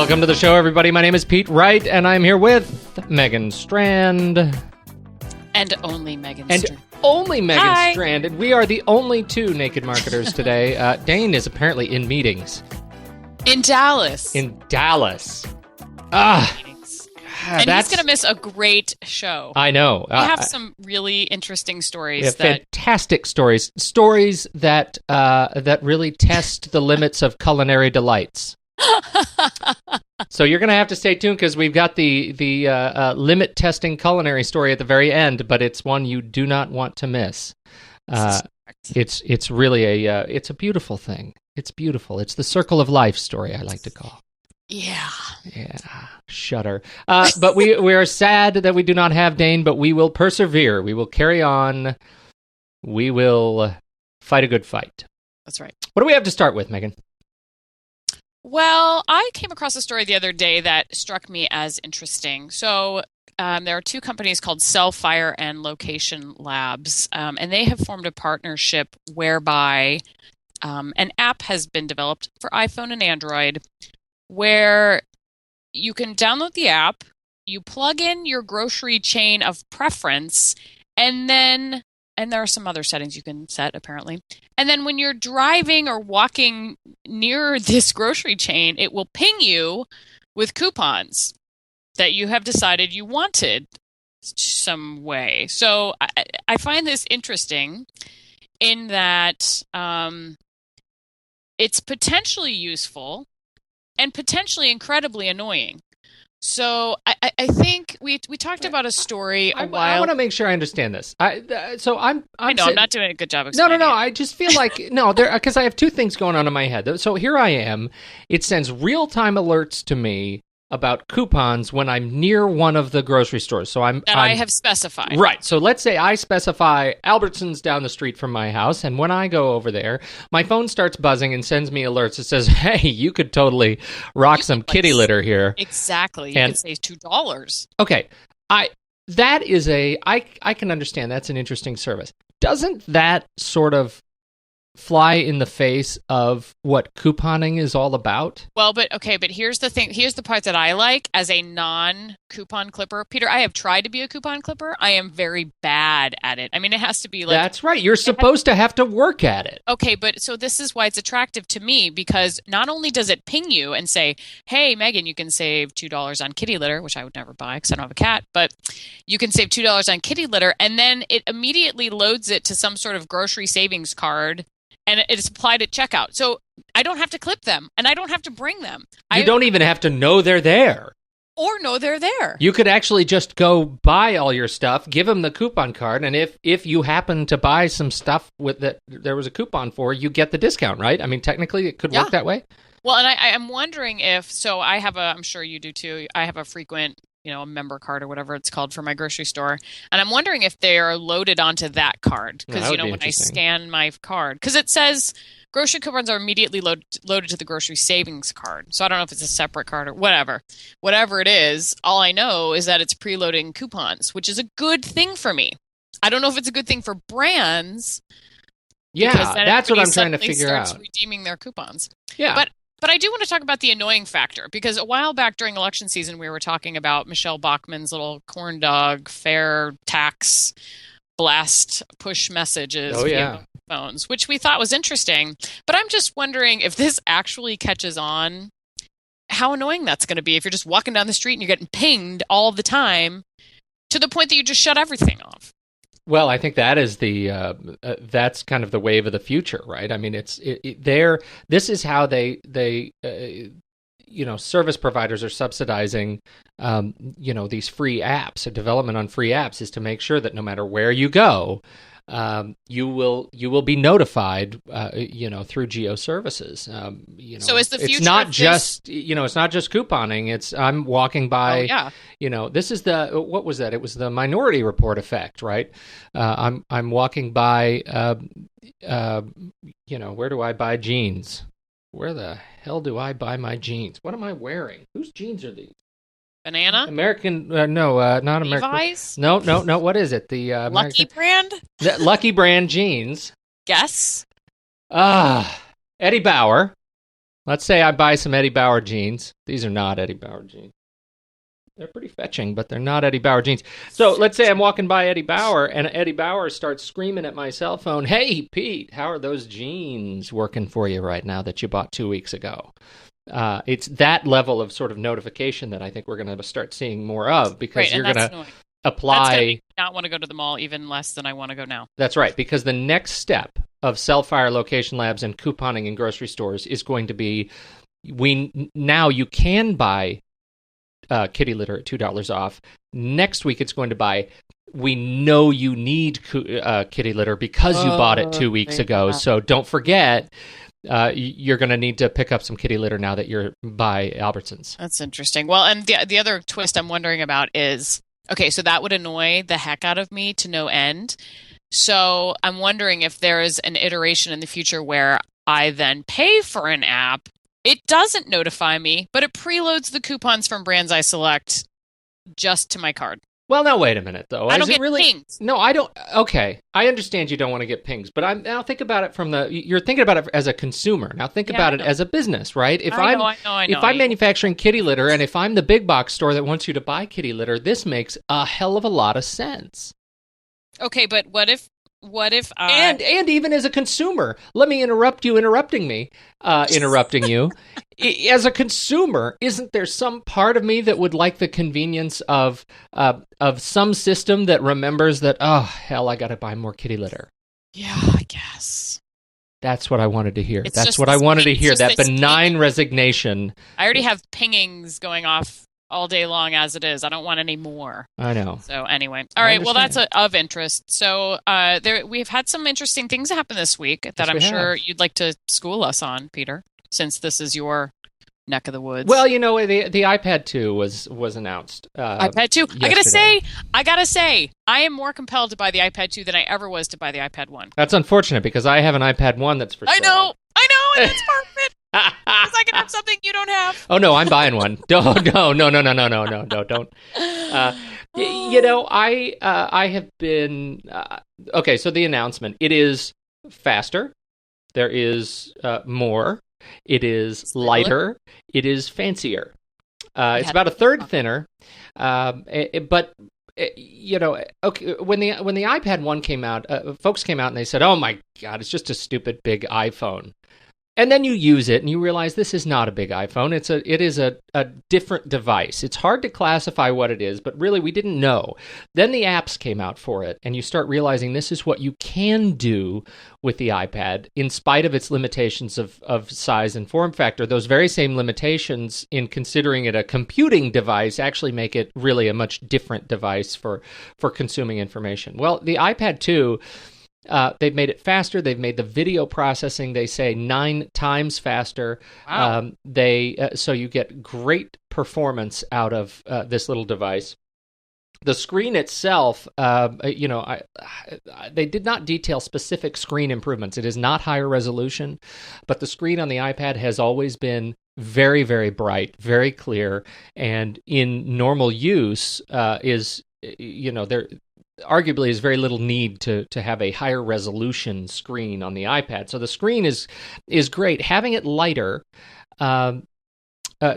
Welcome to the show, everybody. My name is Pete Wright, and I'm here with Megan Strand. And only Megan Strand. Only Megan Strand. And we are the only two naked marketers today. Dane is apparently in meetings. In Dallas. And he's going to miss a great show. I know. We have some really interesting stories. Fantastic stories. Stories that really test the limits of Culinary Delights. So you're going to have to stay tuned because we've got the limit testing culinary story at the very end, but it's one you do not want to miss. It's really it's a beautiful thing. It's beautiful. It's the circle of life story, I like to call. Yeah. Shudder. But we are sad that we do not have Dane, but we will persevere. We will carry on. We will fight a good fight. That's right. What do we have to start with, Megan? Well, I came across a story the other day that struck me as interesting. So there are two companies called Cell Fire and Location Labs, and they have formed a partnership whereby an app has been developed for iPhone and Android where you can download the app, you plug in your grocery chain of preference, and there are some other settings you can set, apparently. And then when you're driving or walking near this grocery chain, it will ping you with coupons that you have decided you wanted some way. So I find this interesting in that it's potentially useful and potentially incredibly annoying. So I think we talked about a story a while. I want to make sure I understand this. I'm not doing a good job explaining. No. I just feel like because I have two things going on in my head. So here I am. It sends real-time alerts to me about coupons when I'm near one of the grocery stores. So I have specified. Right. So let's say I specify Albertsons down the street from my house, and when I go over there, my phone starts buzzing and sends me alerts. It says, "Hey, you could totally rock some kitty litter here." Exactly. You can save $2. Okay. I can understand that's an interesting service. Doesn't that sort of fly in the face of what couponing is all about? Well, but here's the thing. Here's the part that I like as a non-coupon clipper. Peter, I have tried to be a coupon clipper. I am very bad at it. I mean, it has to be like... That's right. You're supposed to have to work at it. Okay, but so this is why it's attractive to me, because not only does it ping you and say, "Hey, Megan, you can save $2 on kitty litter," which I would never buy because I don't have a cat, but you can save $2 on kitty litter, and then it immediately loads it to some sort of grocery savings card, and it is applied at checkout. So I don't have to clip them, and I don't have to bring them. You don't even have to know they're there. Or know they're there. You could actually just go buy all your stuff, give them the coupon card, and if you happen to buy some stuff that there was a coupon for, you get the discount, right? I mean, technically, it could work that way. Well, and I'm wondering if, so I have I'm sure you do too, I have a frequent, a member card or whatever it's called for my grocery store. And I'm wondering if they are loaded onto that card. Because, when I scan my card, because it says grocery coupons are immediately loaded to the grocery savings card. So I don't know if it's a separate card or whatever. Whatever it is, all I know is that it's preloading coupons, which is a good thing for me. I don't know if it's a good thing for brands. Yeah, that's what I'm trying to figure out. Redeeming their coupons. Yeah. But I do want to talk about the annoying factor, because a while back during election season, we were talking about Michelle Bachmann's little corn dog fair tax blast push messages via phones, which we thought was interesting. But I'm just wondering if this actually catches on, how annoying that's going to be if you're just walking down the street and you're getting pinged all the time to the point that you just shut everything off. Well, I think that is that's kind of the wave of the future, right? I mean, this is how they service providers are subsidizing, these free apps. A development on free apps is to make sure that no matter where you go, you will be notified, through geo services. So is the future? It's not just couponing. It's I'm walking by. Oh, yeah. This is what was that? It was the Minority Report effect, right? I'm walking by. Where do I buy jeans? Where the hell do I buy my jeans? What am I wearing? Whose jeans are these? Banana? American? No, not American. Levi's? No. What is it? The Lucky brand? The Lucky brand jeans. Guess. Eddie Bauer. Let's say I buy some Eddie Bauer jeans. These are not Eddie Bauer jeans. They're pretty fetching, but they're not Eddie Bauer jeans. So let's say I'm walking by Eddie Bauer, and Eddie Bauer starts screaming at my cell phone, "Hey, Pete, how are those jeans working for you right now that you bought 2 weeks ago?" It's that level of sort of notification that I think we're going to start seeing more of, because you're going to apply. That's going to not want to go to the mall even less than I want to go now. That's right, because the next step of Cellfire location labs and couponing in grocery stores is going to be, now you can buy kitty litter at $2 off. Next week it's going to buy, we know you need kitty litter because you bought it 2 weeks ago, so don't forget, you're going to need to pick up some kitty litter now that you're by Albertsons. That's interesting. Well, and the other twist I'm wondering about is, okay, so that would annoy the heck out of me to no end. So I'm wondering if there is an iteration in the future where I then pay for an app. It doesn't notify me, but it preloads the coupons from brands I select just to my card. Well, now wait a minute, though. I don't get pings. No, I don't. Okay, I understand you don't want to get pings, but now think about it from you're thinking about it as a consumer. Now think about it as a business, right? If I know. If I'm manufacturing kitty litter, and if I'm the big box store that wants you to buy kitty litter, this makes a hell of a lot of sense. Okay, but what if and even as a consumer, let me interrupt you interrupting you. As a consumer, isn't there some part of me that would like the convenience of some system that remembers that, oh hell, I got to buy more kitty litter? Yeah, I guess. That's what I wanted to hear. That's what I wanted to hear. That benign resignation. I already have pingings going off all day long as it is. I don't want any more. I know. So anyway. All right. Well, that's of interest. So we've had some interesting things happen this week that I'm sure you'd like to school us on, Peter, since this is your neck of the woods. Well, the iPad 2 was announced. iPad 2. Yesterday. I gotta say, I am more compelled to buy the iPad 2 than I ever was to buy the iPad 1. That's unfortunate because I have an iPad 1 that's for sale. I know, and it's perfect. Because I can have something you don't have. Oh no, I'm buying one. No, don't. I have been okay. So the announcement: it is faster. There is more. It is lighter. It is fancier. It's about a third thinner. But okay. When the iPad 1 came out, folks came out and they said, "Oh my God, it's just a stupid big iPhone." And then you use it and you realize this is not a big iPhone. It is a different device. It's hard to classify what it is, but really we didn't know. Then the apps came out for it, and you start realizing this is what you can do with the iPad, in spite of its limitations of size and form factor. Those very same limitations in considering it a computing device actually make it really a much different device for consuming information. Well, the iPad 2... they've made it faster. They've made the video processing, they say, 9 times faster. Wow. So you get great performance out of this little device. The screen itself, they did not detail specific screen improvements. It is not higher resolution, but the screen on the iPad has always been very, very bright, very clear, and in normal use there arguably is very little need to have a higher resolution screen on the iPad. So the screen is great. Having it lighter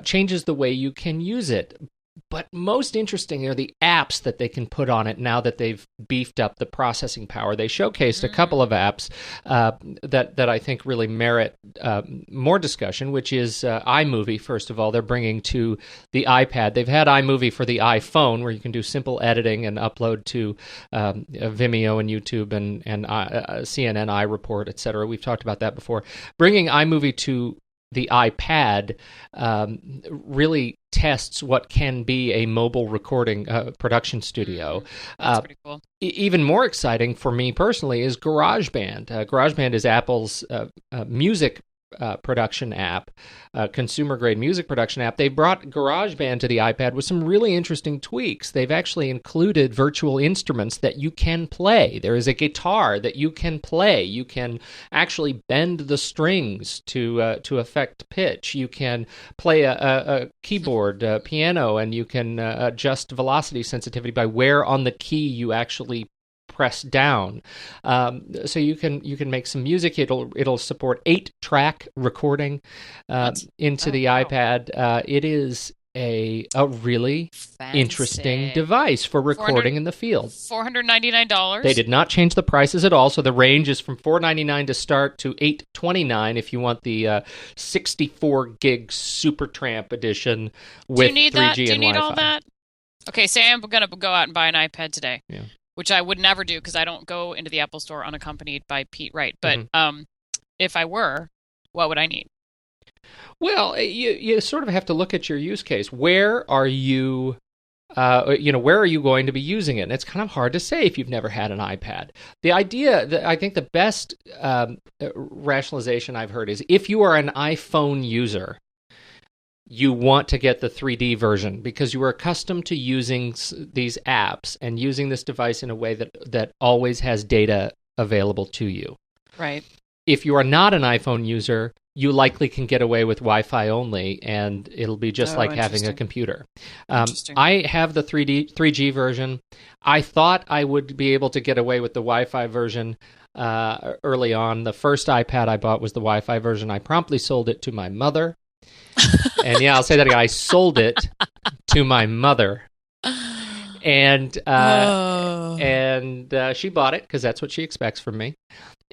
changes the way you can use it. But most interesting are the apps that they can put on it now that they've beefed up the processing power. They showcased a couple of apps that I think really merit more discussion, which is iMovie, first of all. They're bringing to the iPad. They've had iMovie for the iPhone, where you can do simple editing and upload to Vimeo and YouTube and CNN, iReport, etc. We've talked about that before. Bringing iMovie to the iPad really tests what can be a mobile recording production studio. That's pretty cool. Even more exciting for me personally is GarageBand. GarageBand is Apple's music production app, consumer-grade music production app. They brought GarageBand to the iPad with some really interesting tweaks. They've actually included virtual instruments that you can play. There is a guitar that you can play. You can actually bend the strings to affect pitch. You can play a keyboard, piano, and you can adjust velocity sensitivity by where on the key you actually press down. So you can make some music. It'll support 8-track recording into the iPad. It is a really interesting device for recording in the field. $499. They did not change the prices at all, so the range is from $499 to start to $829 if you want the 64 gig Supertramp edition with 3G and Wi-Fi. Do you need all that? Okay, say I'm going to go out and buy an iPad today, which I would never do because I don't go into the Apple Store unaccompanied by Pete Wright. But if I were, what would I need? Well, you sort of have to look at your use case. Where are you, where are you going to be using it? And it's kind of hard to say if you've never had an iPad. The idea, I think the best rationalization I've heard is if you are an iPhone user, you want to get the 3D version because you are accustomed to using these apps and using this device in a way that always has data available to you. Right. If you are not an iPhone user, you likely can get away with Wi-Fi only, and it'll be just like having a computer. I have the 3G version. I thought I would be able to get away with the Wi-Fi version early on. The first iPad I bought was the Wi-Fi version. I promptly sold it to my mother. And yeah, I'll say that again. I sold it to my mother. And she bought it because that's what she expects from me.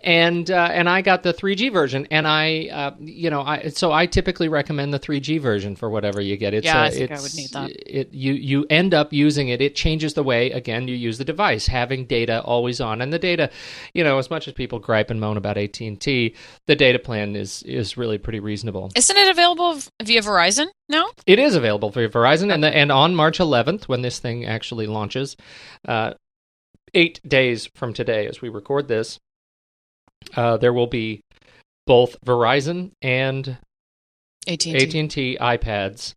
And I got the 3G version, and I typically recommend the 3G version for whatever you get. I think I would need that. You end up using it. It changes the way, again, you use the device, having data always on. And the data, as much as people gripe and moan about AT&T, the data plan is really pretty reasonable. Isn't it available via Verizon now? It is available via Verizon, and on March 11th, when this thing actually launches, 8 days from today as we record this, there will be both Verizon and AT&T iPads,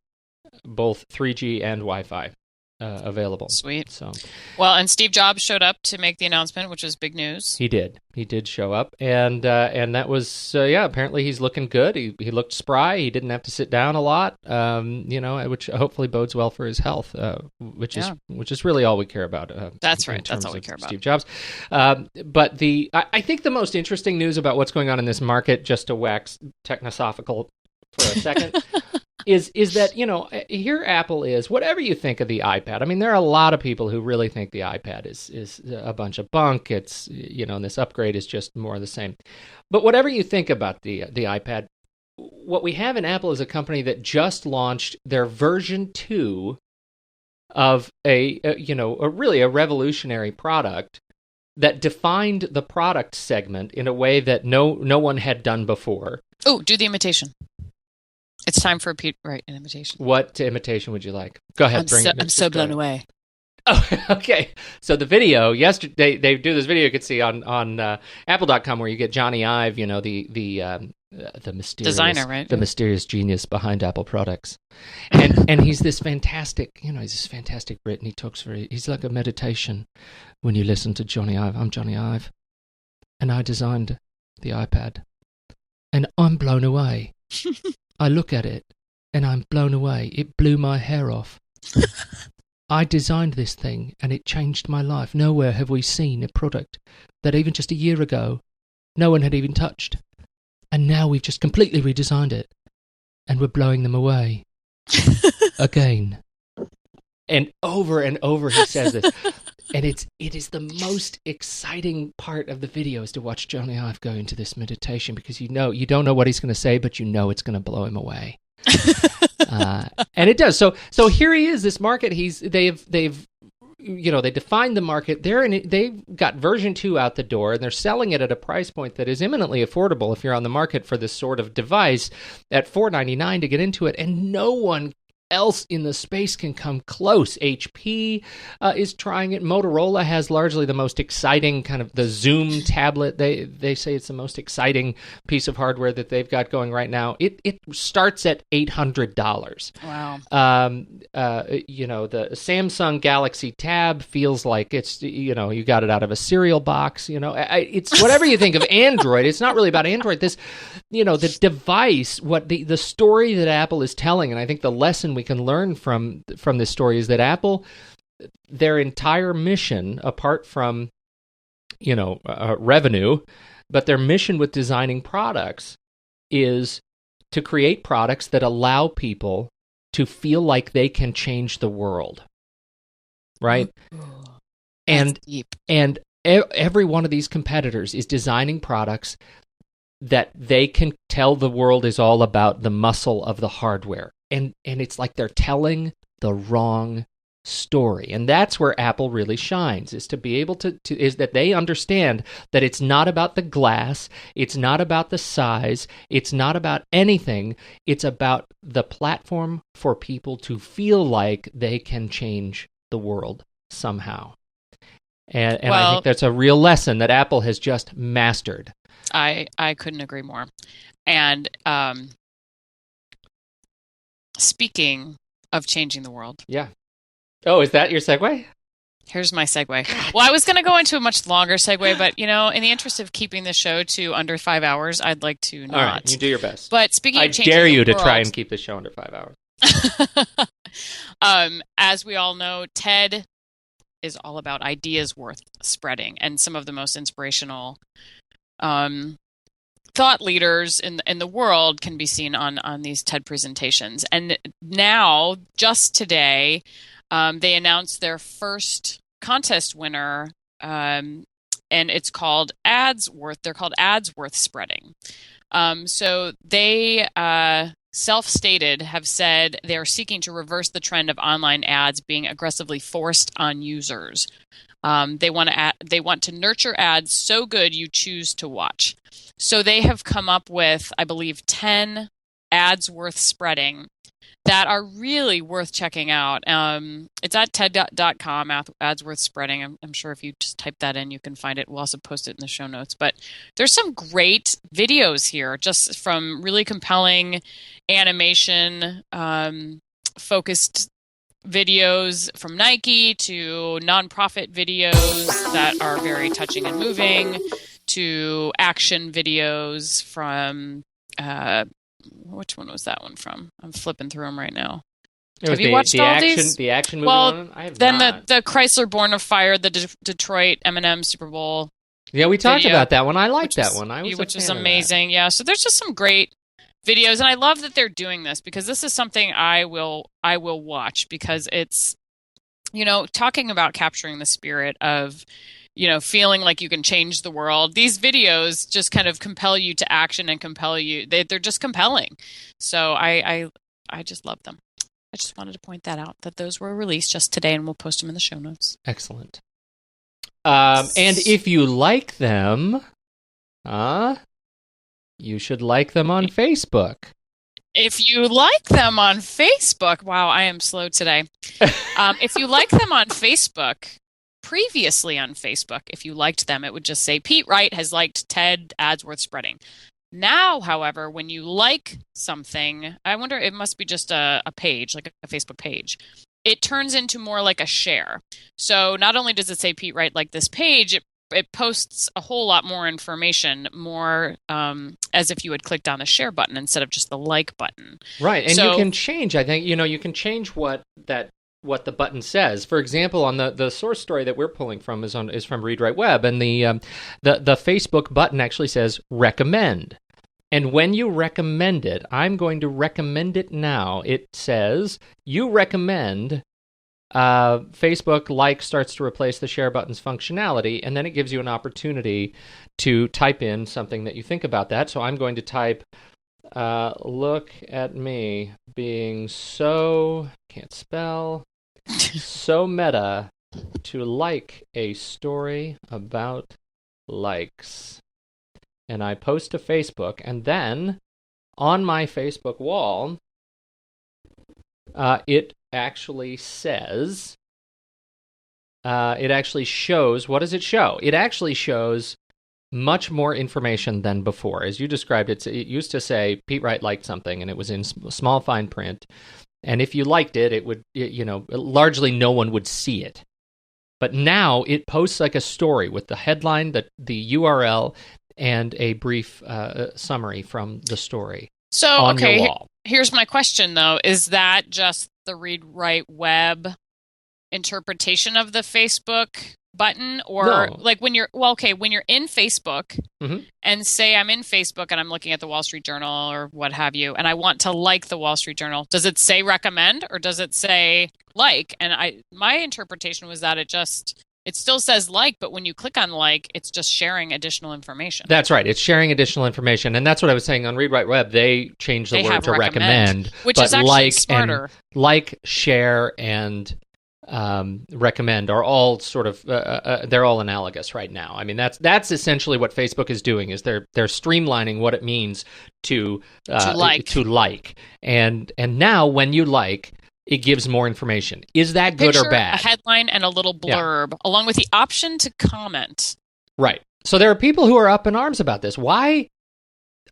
both 3G and Wi-Fi, available. Sweet. So, well, and Steve Jobs showed up to make the announcement, which was big news. He did show up, and that was apparently he's looking good. He looked spry. He didn't have to sit down a lot, which hopefully bodes well for his health, which is really all we care about. That's right. That's all we care about. Steve Jobs. But I think the most interesting news about what's going on in this market, just to wax technosophical for a second. is that, here Apple is, whatever you think of the iPad. I mean, there are a lot of people who really think the iPad is a bunch of bunk. It's, and this upgrade is just more of the same. But whatever you think about the iPad, what we have in Apple is a company that just launched their version 2 of a really a revolutionary product that defined the product segment in a way that no one had done before. Oh, do the imitation. It's time for an imitation. What imitation would you like? Go ahead. I'm so blown away. Oh, okay. So the video yesterday, they do this video you could see on Apple.com where you get Johnny Ive, the mysterious designer, right? The mysterious genius behind Apple products, and he's this fantastic, he's this fantastic Brit, and he talks he's like a meditation when you listen to Johnny Ive. I'm Johnny Ive, and I designed the iPad, and I'm blown away. I look at it, and I'm blown away. It blew my hair off. I designed this thing, and it changed my life. Nowhere have we seen a product that even just a year ago, no one had even touched. And now we've just completely redesigned it, and we're blowing them away. Again. And over he says this. And it is the most exciting part of the video is to watch Johnny Ive go into this meditation, because you don't know what he's going to say, but it's going to blow him away. And it does. So here he is. This market. They've they defined the market. They've got version 2 out the door, and they're selling it at a price point that is eminently affordable if you're on the market for this sort of device at $499 to get into it, and no one else in the space can come close. HP is trying it. Motorola has largely the most exciting kind of the Zoom tablet. They say it's the most exciting piece of hardware that they've got going right now. It starts at $800. Wow. The Samsung Galaxy Tab feels like it's you got it out of a cereal box. It's whatever you think of Android. It's not really about Android. This the device, what the story that Apple is telling, and I think the lesson we can learn from this story is that Apple, their entire mission, apart from revenue, but their mission with designing products is to create products that allow people to feel like they can change the world, right? That's deep. And every one of these competitors is designing products that they can tell the world is all about the muscle of the hardware. And it's like they're telling the wrong story. And that's where Apple really shines, is to be able to is that they understand that it's not about the glass, it's not about the size, it's not about anything. It's about the platform for people to feel like they can change the world somehow. And I think that's a real lesson that Apple has just mastered. I couldn't agree more. And speaking of changing the world. Yeah. Oh, is that your segue? Here's my segue. Well, I was going to go into a much longer segue, but, in the interest of keeping the show to under 5 hours, I'd like to not. All right, you do your best. But speaking of changing I dare you the to world, try and keep the show under 5 hours. As we all know, TED is all about ideas worth spreading, and some of the most inspirational thought leaders in the world can be seen on these TED presentations. And now, just today, they announced their first contest winner, and it's called Ads-worth. They're called Ads-worth Spreading. So they self-stated have said they're seeking to reverse the trend of online ads being aggressively forced on users. They want to nurture ads so good you choose to watch. So they have come up with, I believe, 10 ads worth spreading that are really worth checking out. It's at TED.com, ads worth spreading. I'm sure if you just type that in, you can find it. We'll also post it in the show notes. But there's some great videos here, just from really compelling animation focused videos from Nike to nonprofit videos that are very touching and moving to action videos from which one was that one from? I'm flipping through them right now. Have you watched all these? The action movie one? I have then not. the Chrysler Born of Fire, the Detroit M&M Super Bowl. Yeah, we talked video, about that one. I liked that one. Which is amazing. Yeah, so there's just some great videos, and I love that they're doing this because this is something I will watch, because it's, talking about capturing the spirit of, feeling like you can change the world. These videos just kind of compel you to action and compel you. They're just compelling. So I just love them. I just wanted to point that out, that those were released just today, and we'll post them in the show notes. Excellent. And if you like them, you should like them on Facebook. If you like them on Facebook, wow, I am slow today. If you like them on Facebook, previously on Facebook, if you liked them, it would just say Pete Wright has liked TED Ads Worth Spreading. Now, however, when you like something, I wonder, it must be just a page, like a Facebook page. It turns into more like a share. So not only does it say Pete Wright like this page, it posts a whole lot more information, more as if you had clicked on the share button instead of just the like button. Right, and you can change. I think you can change what the button says. For example, on the source story that we're pulling from is from Read Write Web, and the Facebook button actually says recommend. And when you recommend it, I'm going to recommend it now. It says you recommend. Facebook like starts to replace the share button's functionality, and then it gives you an opportunity to type in something that you think about that. So I'm going to type, look at me being so, can't spell, so meta to like a story about likes. And I post to Facebook, and then on my Facebook wall, it actually says, it actually shows, what does it show? It actually shows much more information than before. As you described it, it used to say, Pete Wright liked something, and it was in small fine print. And if you liked it, it would, largely no one would see it. But now it posts like a story with the headline, the URL, and a brief summary from the story on your wall. Here's my question, though. Is that just the Read Write Web interpretation of the Facebook button, or No. like when you're when you're in Facebook Mm-hmm. and say I'm in Facebook and I'm looking at the Wall Street Journal or what have you, and I want to like the Wall Street Journal, does it say recommend or does it say like? And my interpretation was that it still says like, but when you click on like, it's just sharing additional information. That's right. It's sharing additional information, and that's what I was saying on Read Write Web. They changed the word to recommend, which but is actually like smarter. and like, share, and recommend are all sort of they're all analogous right now. I mean, that's essentially what Facebook is doing, is they're streamlining what it means to like, and now when you like, it gives more information. Is that good or bad? A headline and a little blurb, along with the option to comment. Right. So there are people who are up in arms about this. Why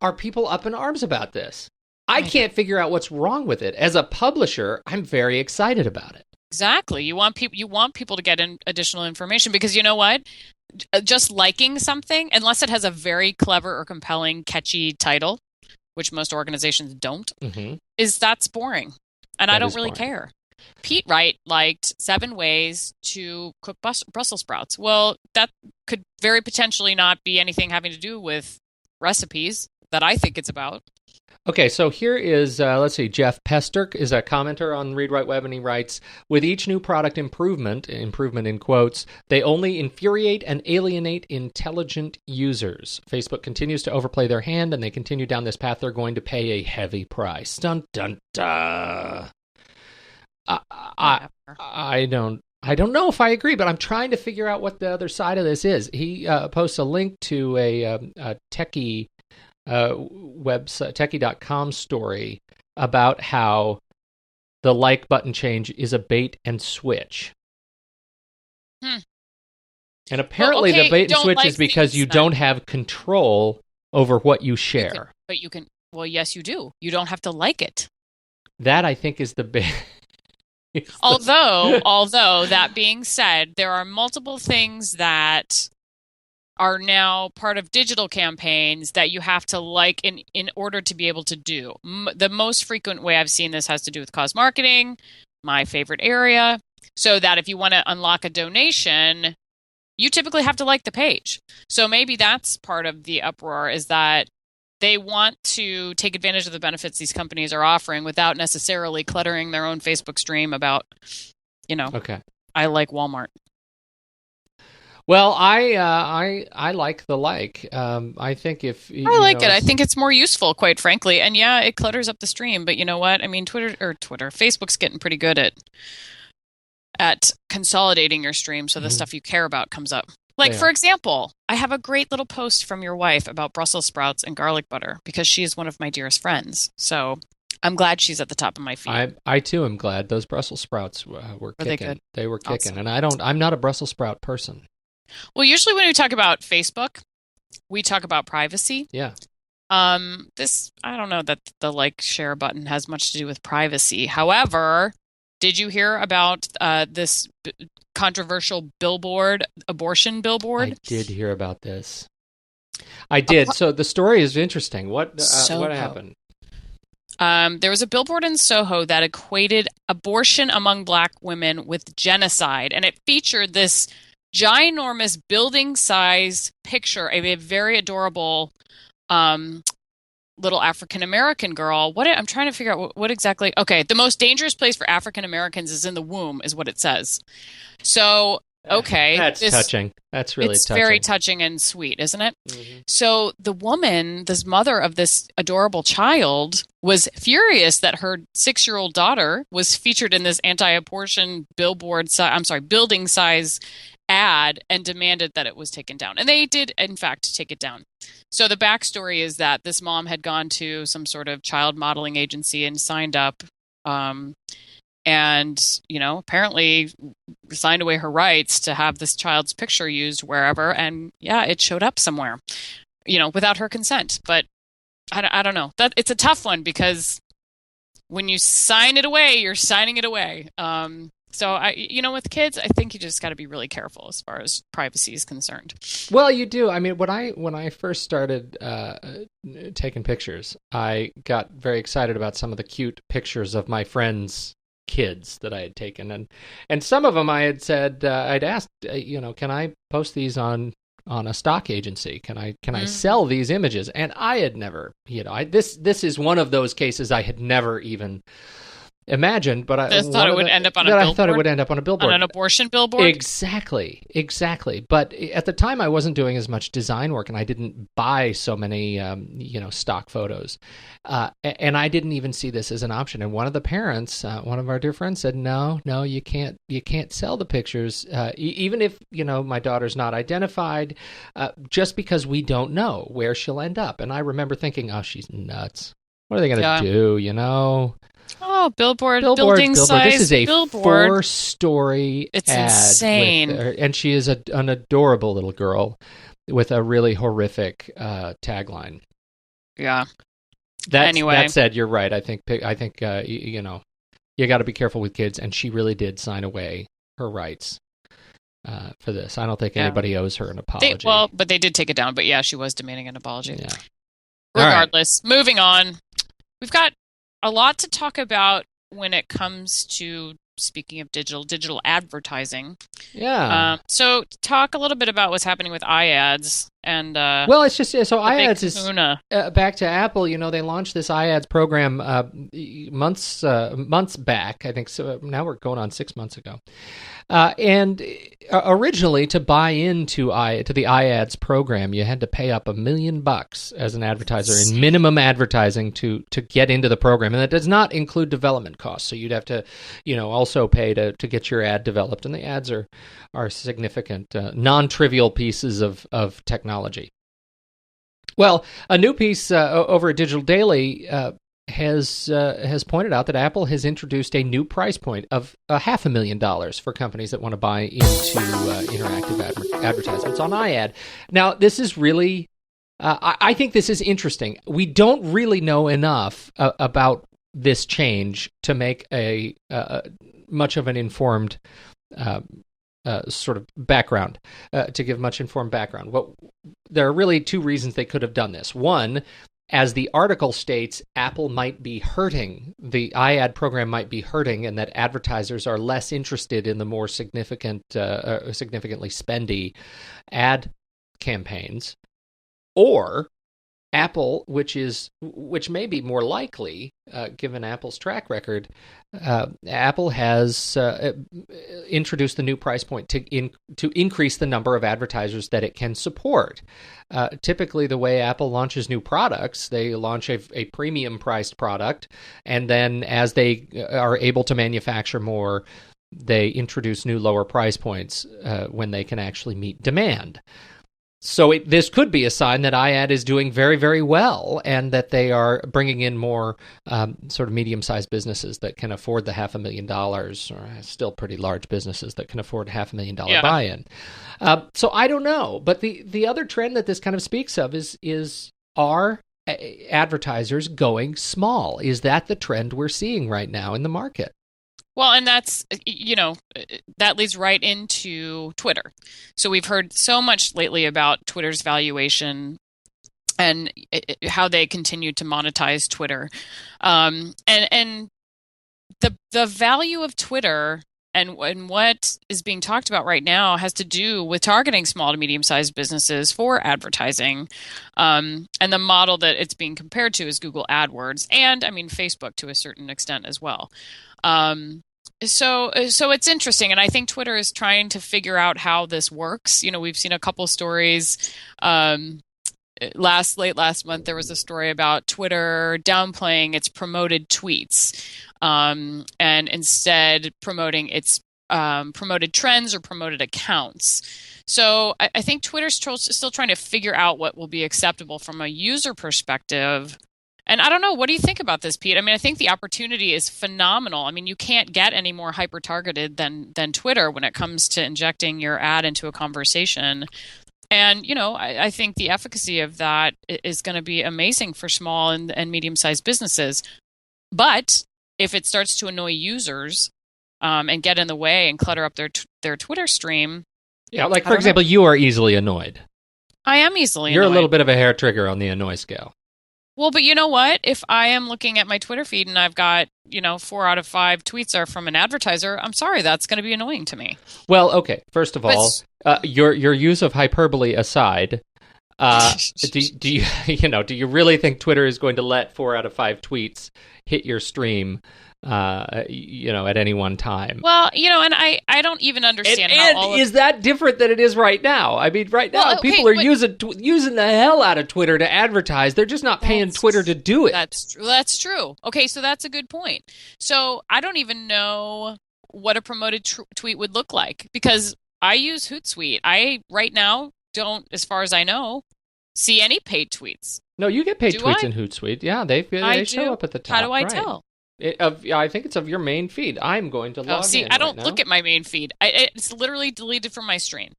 are people up in arms about this? I can't figure out what's wrong with it. As a publisher, I'm very excited about it. Exactly. You want people to get in additional information, because you know what? Just liking something, unless it has a very clever or compelling, catchy title, which most organizations don't, that's boring. And I don't really care. Pete Wright liked 7 ways to cook Brussels sprouts. Well, that could very potentially not be anything having to do with recipes that I think it's about. Okay, so here is, let's see, Jeff Pesterk is a commenter on Read Write Web, and he writes, with each new product improvement in quotes, they only infuriate and alienate intelligent users. Facebook continues to overplay their hand, and they continue down this path. They're going to pay a heavy price. Dun, dun, dun. I don't know if I agree, but I'm trying to figure out what the other side of this is. He posts a link to a techie website, techie.com story about how the like button change is a bait and switch. And apparently the bait and switch is because you don't have control over what you share. But you can, well, yes, you do. You don't have to like it. That, I think, is the big... Although that being said, there are multiple things that are now part of digital campaigns that you have to like in order to be able to do. The most frequent way I've seen this has to do with cause marketing, my favorite area, so that if you want to unlock a donation, you typically have to like the page. So maybe that's part of the uproar, is that they want to take advantage of the benefits these companies are offering without necessarily cluttering their own Facebook stream about, I like Walmart. Well, I like the like. I think if I like it, I think it's more useful, quite frankly. And yeah, it clutters up the stream, but you know what? I mean, Facebook's getting pretty good at consolidating your stream so the stuff you care about comes up. Like, for example, I have a great little post from your wife about Brussels sprouts and garlic butter, because she is one of my dearest friends. So I'm glad she's at the top of my feed. I too am glad those Brussels sprouts were kicking. They were kicking, awesome. And I'm not a Brussels sprout person. Well, usually when we talk about Facebook, we talk about privacy. Yeah. I don't know that the like share button has much to do with privacy. However, did you hear about this controversial abortion billboard? I did hear about this. I did. So the story is interesting. What happened? There was a billboard in Soho that equated abortion among Black women with genocide, and it featured this ginormous building-sized picture of a very adorable little African-American girl. I'm trying to figure out what exactly... Okay, the most dangerous place for African-Americans is in the womb, is what it says. So, okay. That's touching. That's really touching. It's very touching and sweet, isn't it? Mm-hmm. So the woman, this mother of this adorable child, was furious that her 6-year-old daughter was featured in this anti-abortion building size ad, and demanded that it was taken down. And they did, in fact, take it down. So the backstory is that this mom had gone to some sort of child modeling agency and signed up, and, apparently signed away her rights to have this child's picture used wherever. And yeah, it showed up somewhere, without her consent. But I don't know. It's a tough one, because when you sign it away, you're signing it away. So with kids, I think you just got to be really careful as far as privacy is concerned. Well, you do. I mean, when I first started taking pictures, I got very excited about some of the cute pictures of my friends kids that I had taken, and some of them I had said I'd asked, can I post these on a stock agency? Can I sell these images? And I had never, this is one of those cases I had never even imagined, but I thought it would end up on a billboard. I thought it would end up on a billboard, on an abortion billboard. Exactly. But at the time, I wasn't doing as much design work, and I didn't buy so many, stock photos, and I didn't even see this as an option. And one of the parents, one of our dear friends, said, "No, you can't sell the pictures, even if my daughter's not identified, just because we don't know where she'll end up." And I remember thinking, "Oh, she's nuts. What are they going to do?" Oh, billboard, building size. This is a billboard. 4-story It's ad insane. and she is an adorable little girl with a really horrific tagline. Yeah. Anyway, that said, you're right. I think you got to be careful with kids, and she really did sign away her rights for this. I don't think anybody owes her an apology. But they did take it down. But yeah, she was demanding an apology. Yeah. Regardless, moving on. We've got a lot to talk about when it comes to, speaking of digital advertising. Yeah. So talk a little bit about what's happening with iAds and it's just so iAds is back to Apple. They launched this iAds program months back. I think so. Now we're going on 6 months ago. And originally, to buy into the iAds program, you had to pay up $1 million as an advertiser in minimum advertising to get into the program, and that does not include development costs. So you'd have to, also pay to get your ad developed, and the ads are significant, non-trivial pieces of technology. Well, a new piece over at Digital Daily has pointed out that Apple has introduced a new price point of $500,000 for companies that want to buy into interactive advertisements on iAd. Now, this is really, I think this is interesting. We don't really know enough about this change to make a much of an informed sort of background, to give much informed background. There are really two reasons they could have done this. One, as the article states, Apple might be hurting, the iAd program might be hurting, and that advertisers are less interested in the more significantly spendy ad campaigns. Or Apple, which may be more likely, given Apple's track record, Apple has introduced the new price point to increase the number of advertisers that it can support. Typically, the way Apple launches new products, they launch a premium priced product, and then as they are able to manufacture more, they introduce new lower price points when they can actually meet demand. So this could be a sign that iAd is doing very, very well, and that they are bringing in more sort of medium-sized businesses that can afford the $500,000, or still pretty large businesses that can afford $500,000 buy-in. So I don't know, but the other trend that this kind of speaks of is are advertisers going small? Is that the trend we're seeing right now in the market? Well, and that's, that leads right into Twitter. So we've heard so much lately about Twitter's valuation and how they continue to monetize Twitter. And the value of Twitter and what is being talked about right now has to do with targeting small to medium-sized businesses for advertising. And the model that it's being compared to is Google AdWords and, Facebook to a certain extent as well. So it's interesting, and I think Twitter is trying to figure out how this works. We've seen a couple stories. Late last month, there was a story about Twitter downplaying its promoted tweets, and instead promoting its promoted trends or promoted accounts. So I think Twitter's still trying to figure out what will be acceptable from a user perspective. And I don't know, what do you think about this, Pete? I think the opportunity is phenomenal. You can't get any more hyper-targeted than Twitter when it comes to injecting your ad into a conversation. And, I think the efficacy of that is going to be amazing for small and medium-sized businesses. But if it starts to annoy users and get in the way and clutter up their Twitter stream... Yeah, like, for example, you are easily annoyed. I am easily annoyed. You're a little bit of a hair trigger on the annoy scale. Well, but you know what? If I am looking at my Twitter feed and I've got, 4 out of 5 tweets are from an advertiser, I'm sorry, that's going to be annoying to me. Well, okay. First of But all, your use of hyperbole aside, do you do you really think Twitter is going to let 4 out of 5 tweets hit your stream, at any one time? well, and I don't even understand how all of Is that different than it is right now? I mean, right now Well, okay, people are but- using the hell out of Twitter to advertise. They're just not paying Twitter to do it. That's true. That's true. Okay, so that's a good point. So I don't even know what a promoted tweet would look like because I use Hootsuite. I right now don't, as far as I know, see any paid tweets. No, you get paid Do tweets I? in Hootsuite. Yeah, they show do? up at the top. How do I right. tell? I think it's of your main feed. I'm going to log See, in I don't right look now. at my main feed. It's literally deleted from my stream.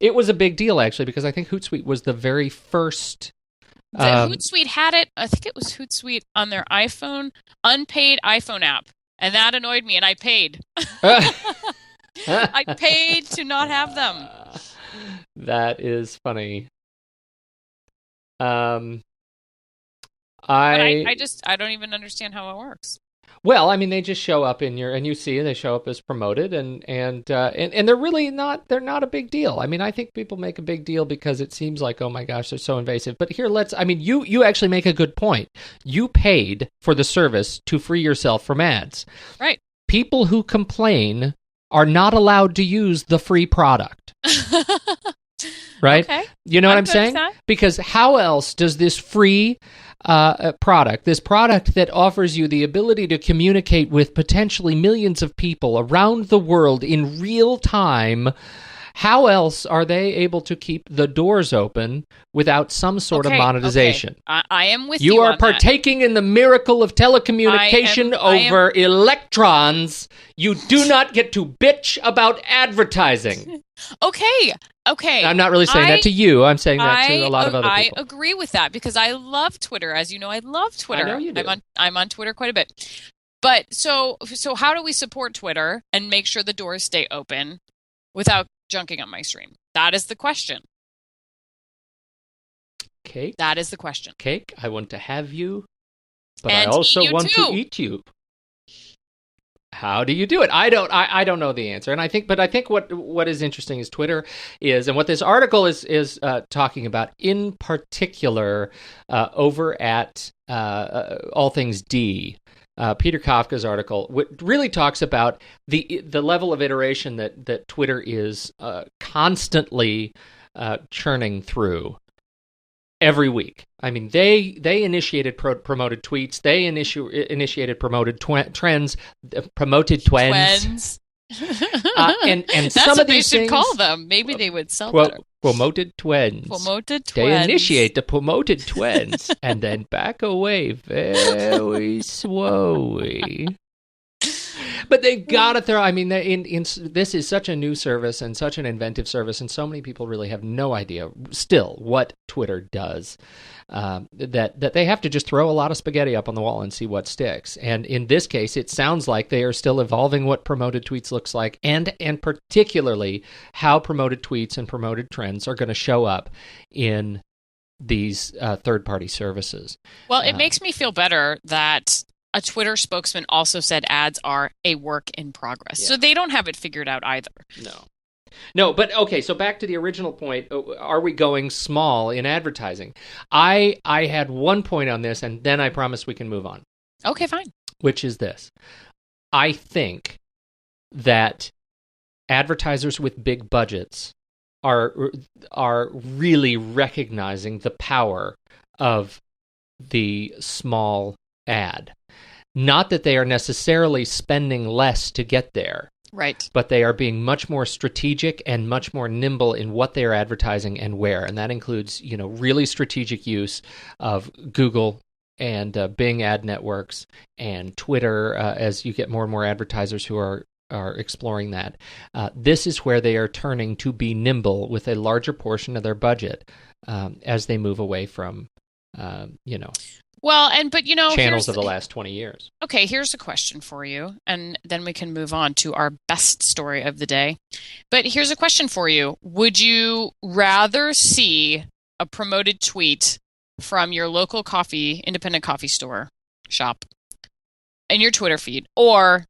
It was a big deal, actually, because I think Hootsuite was the very first. The Hootsuite had it. I think it was Hootsuite on their iPhone, unpaid iPhone app, and that annoyed me, and I paid. I paid to not have them. That is funny. But I don't even understand how it works. Well, I mean, they just show up and you see they show up as promoted, and they're really not. They're not a big deal. I mean, I think people make a big deal because it seems like, oh my gosh, they're so invasive. But here, you actually make a good point. You paid for the service to free yourself from ads. Right. People who complain are not allowed to use the free product. Right? Okay. You know what I'm saying? Because how else does this free product, this product that offers you the ability to communicate with potentially millions of people around the world in real time, how else are they able to keep the doors open without some sort of monetization? Okay. I am with you. You are partaking in the miracle of telecommunication over electrons. You do not get to bitch about advertising. Okay. I'm not really saying that to you. I'm saying that to a lot of other people. I agree with that because I love Twitter. As you know, I love Twitter. I know you do. I'm on Twitter quite a bit. But so how do we support Twitter and make sure the doors stay open without junking on my stream? That is the question. Cake? That is the question. Cake, I want to have you, but And I also eat you want too. to eat you. How do you do it? I don't know the answer. And I think what is interesting is Twitter is, and what this article is talking about in particular over at All Things D. Peter Kafka's article really talks about the level of iteration that Twitter is constantly churning through every week. I mean, they initiated promoted tweets. They initiated promoted trends, promoted twens. And That's some what of these they should things, call them. Maybe they would sell better. Promoted twins. Promoted twins. They initiate the promoted twins and then back away very slowly. But they've got to throw. I mean, this is such a new service and such an inventive service, and so many people really have no idea still what Twitter does. That they have to just throw a lot of spaghetti up on the wall and see what sticks. And in this case, it sounds like they are still evolving what promoted tweets looks like, and particularly how promoted tweets and promoted trends are going to show up in these third-party services. Well, it makes me feel better that a Twitter spokesman also said ads are a work in progress. Yeah. So they don't have it figured out either. No, but okay, so back to the original point, are we going small in advertising? I had one point on this, and then I promise we can move on. Okay, fine. Which is this. I think that advertisers with big budgets are really recognizing the power of the small ad. Not that they are necessarily spending less to get there. Right. But they are being much more strategic and much more nimble in what they are advertising and where. And that includes, really strategic use of Google and Bing ad networks and Twitter as you get more and more advertisers who are exploring that. This is where they are turning to be nimble with a larger portion of their budget as they move away from, Well, but channels of the last 20 years. Okay, here's a question for you, and then we can move on to our best story of the day. But here's a question for you. Would you rather see a promoted tweet from your local independent coffee shop in your Twitter feed, or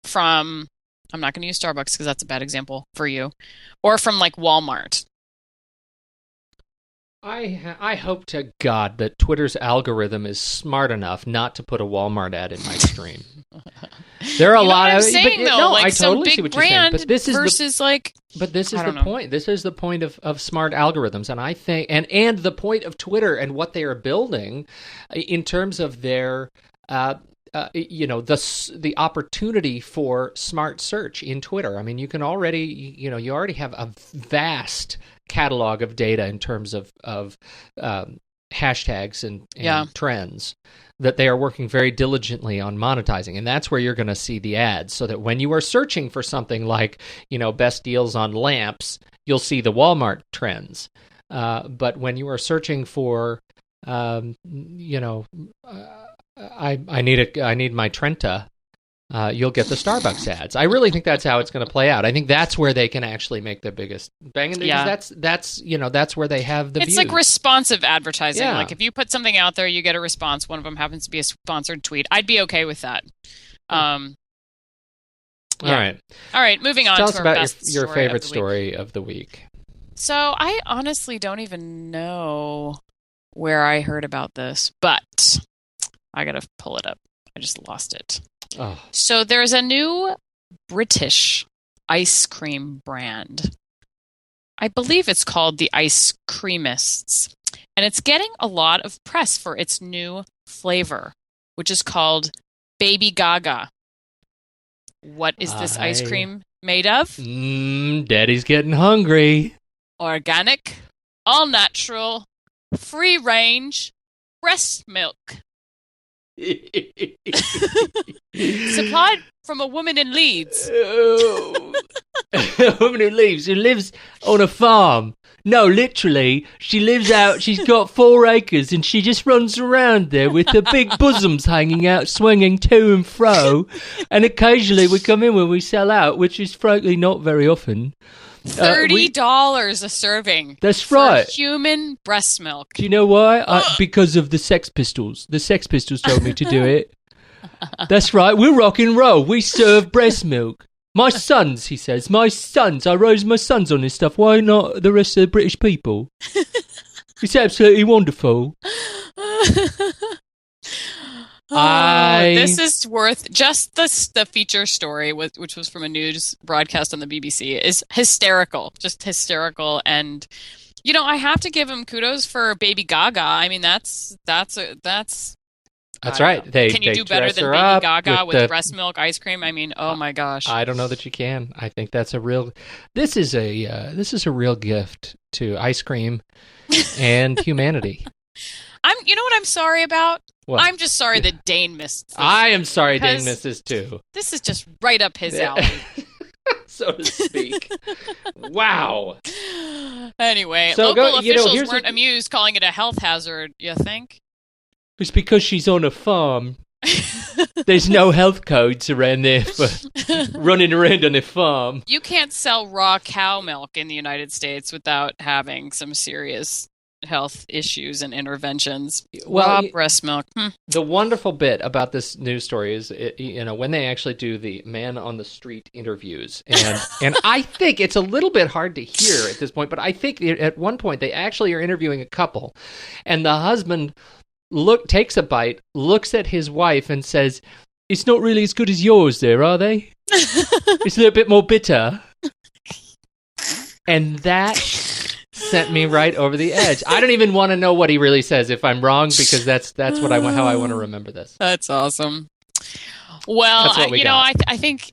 from, I'm not going to use Starbucks because that's a bad example for you, or from like Walmart. I hope to God that Twitter's algorithm is smart enough not to put a Walmart ad in my stream. There are a lot of saying, though, no, like I some totally big see what you're brand saying. But this is versus But this is the point. This is the point of smart algorithms, and I think, and the point of Twitter and what they are building, in terms of their, the opportunity for smart search in Twitter. I mean, you already have a vast catalog of data in terms of hashtags and trends that they are working very diligently on monetizing. And that's where you're going to see the ads, so that when you are searching for something like, best deals on lamps, you'll see the Walmart trends. But when you are searching for, I need my Trenta, you'll get the Starbucks ads. I really think that's how it's going to play out. I think that's where they can actually make the biggest bang. And that's where they have the It's views. like responsive advertising. Yeah. Like if you put something out there, you get a response. One of them happens to be a sponsored tweet. I'd be okay with that. All right. Moving on. Tell to us our about best your favorite of story of the week. So I honestly don't even know where I heard about this, but I gotta pull it up. I just lost it. Oh. So there's a new British ice cream brand. I believe it's called the Ice Creamists. And it's getting a lot of press for its new flavor, which is called Baby Gaga. What is this ice cream made of? Daddy's getting hungry. Organic, all natural, free range, breast milk. Supplied from a woman in Leeds. A woman who lives on a farm. No, literally, she lives out, she's got 4 acres and she just runs around there with her big bosoms hanging out, swinging to and fro. And occasionally we come in when we sell out, which is frankly not very often. $30 a serving. That's right. Human breast milk. Do you know why? Because of the Sex Pistols. The Sex Pistols told me to do it. That's right. We're rock and roll. We serve breast milk. My sons, he says. My sons. I raised my sons on this stuff. Why not the rest of the British people? It's absolutely wonderful. This is worth just the feature story, which was from a news broadcast on the BBC, is hysterical, just hysterical. And I have to give him kudos for Baby Gaga. I mean, that's right. Can you do better than Baby Gaga with breast milk ice cream? I mean, oh my gosh. I don't know that you can. I think that's this is a real gift to ice cream and humanity. You know what I'm sorry about? What? I'm just sorry that Dane missed this. I am sorry Dane missed this too. This is just right up his alley. So to speak. Wow. Anyway, local officials weren't amused calling it a health hazard, you think? It's because she's on a farm. There's no health codes around there for running around on a farm. You can't sell raw cow milk in the United States without having some serious health issues and interventions. Raw breast milk. The wonderful bit about this news story is, when they actually do the man on the street interviews, and I think it's a little bit hard to hear at this point, but I think at one point they actually are interviewing a couple, and the husband takes a bite, looks at his wife, and says, "It's not really as good as yours, there, are they? It's a little bit more bitter." And that sent me right over the edge. I don't even want to know what he really says if I'm wrong, because that's how I want to remember this. That's awesome. Well, I think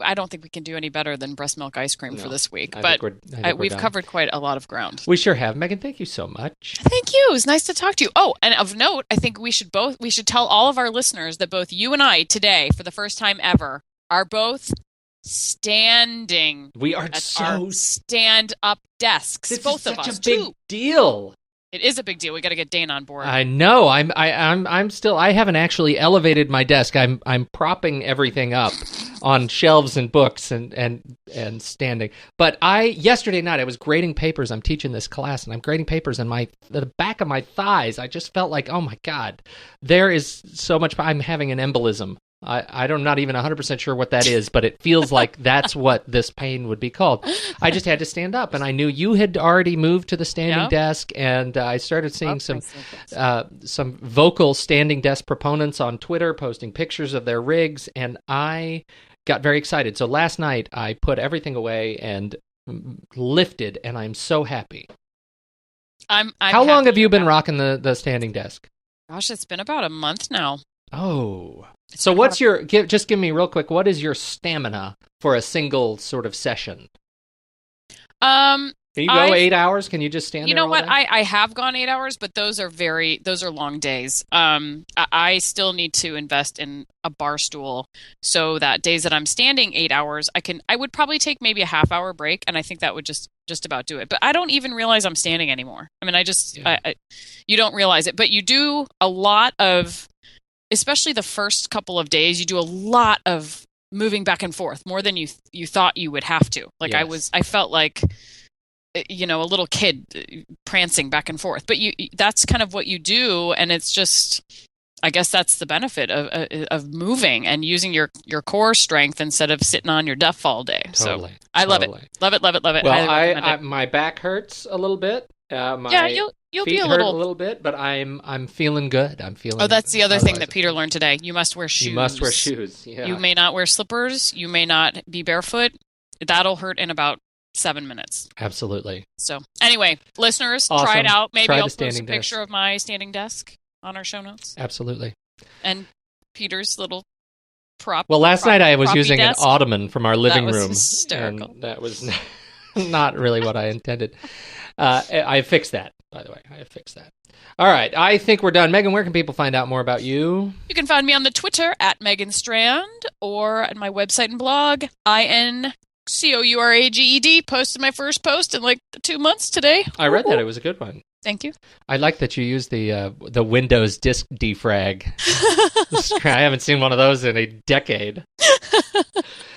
I don't think we can do any better than breast milk ice cream for this week. But we've covered quite a lot of ground. We sure have, Megan. Thank you so much. Thank you. It was nice to talk to you. Oh, and of note, I think we should tell all of our listeners that both you and I today, for the first time ever, are both standing. We are our stand-up desks. This both is of us. Such a big deal. It is a big deal. We got to get Dane on board. I know. I'm still. I haven't actually elevated my desk. I'm propping everything up on shelves and books and standing. But yesterday night I was grading papers. I'm teaching this class, and I'm grading papers, and the back of my thighs. I just felt like, oh my God, there is so much. I'm having an embolism. I'm not even 100% sure what that is, but it feels like that's what this pain would be called. I just had to stand up, and I knew you had already moved to the standing desk, and I started seeing some vocal standing desk proponents on Twitter posting pictures of their rigs, and I got very excited. So last night, I put everything away and lifted, and I'm so happy. How long have you been rocking the standing desk? Gosh, it's been about a month now. Oh. So just give me real quick, what is your stamina for a single sort of session? Can you go 8 hours? Can you just stand there? You know what? I have gone 8 hours, but those are long days. I still need to invest in a bar stool so that days that I'm standing 8 hours, I would probably take maybe a half hour break, and I think that would just about do it. But I don't even realize I'm standing anymore. I mean, you don't realize it, but you do a lot of, especially the first couple of days, you do a lot of moving back and forth, more than you thought you would have to. Like yes. I felt like, a little kid prancing back and forth. But that's kind of what you do, and it's just, I guess that's the benefit of moving and using your core strength instead of sitting on your duff all day. Totally. So I love it. Love it. Well, my back hurts a little bit. You'll feet be a little bit, but I'm feeling good. I'm feeling. Oh, that's the other thing that Peter learned today. You must wear shoes. You must wear shoes. Yeah. You may not wear slippers. You may not be barefoot. That'll hurt in about 7 minutes. Absolutely. So anyway, listeners, awesome. Try it out. Maybe I'll post a picture of my standing desk on our show notes. Absolutely. And Peter's little prop. Well, last night I was using desk. An ottoman from our living room. Hysterical. And that was not really what I intended. I fixed that, by the way. I fixed that. All right. I think we're done. Megan, where can people find out more about you? You can find me on the Twitter at Megan Strand, or at my website and blog, INCOURAGED. Posted my first post in like 2 months today. I read that. It was a good one. Thank you. I like that you used the Windows disk defrag. I haven't seen one of those in a decade.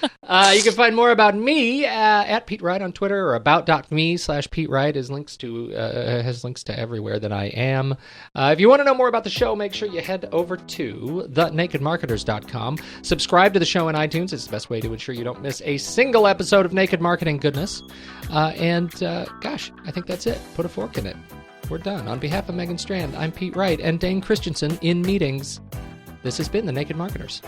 You can find more about me at Pete Wright on Twitter, or about.me/Pete Wright has links to everywhere that I am. If you want to know more about the show, make sure you head over to thenakedmarketers.com. Subscribe to the show in iTunes. It's the best way to ensure you don't miss a single episode of Naked Marketing goodness. Gosh, I think that's it. Put a fork in it. We're done. On behalf of Megan Strand, I'm Pete Wright and Dane Christensen in meetings. This has been The Naked Marketers.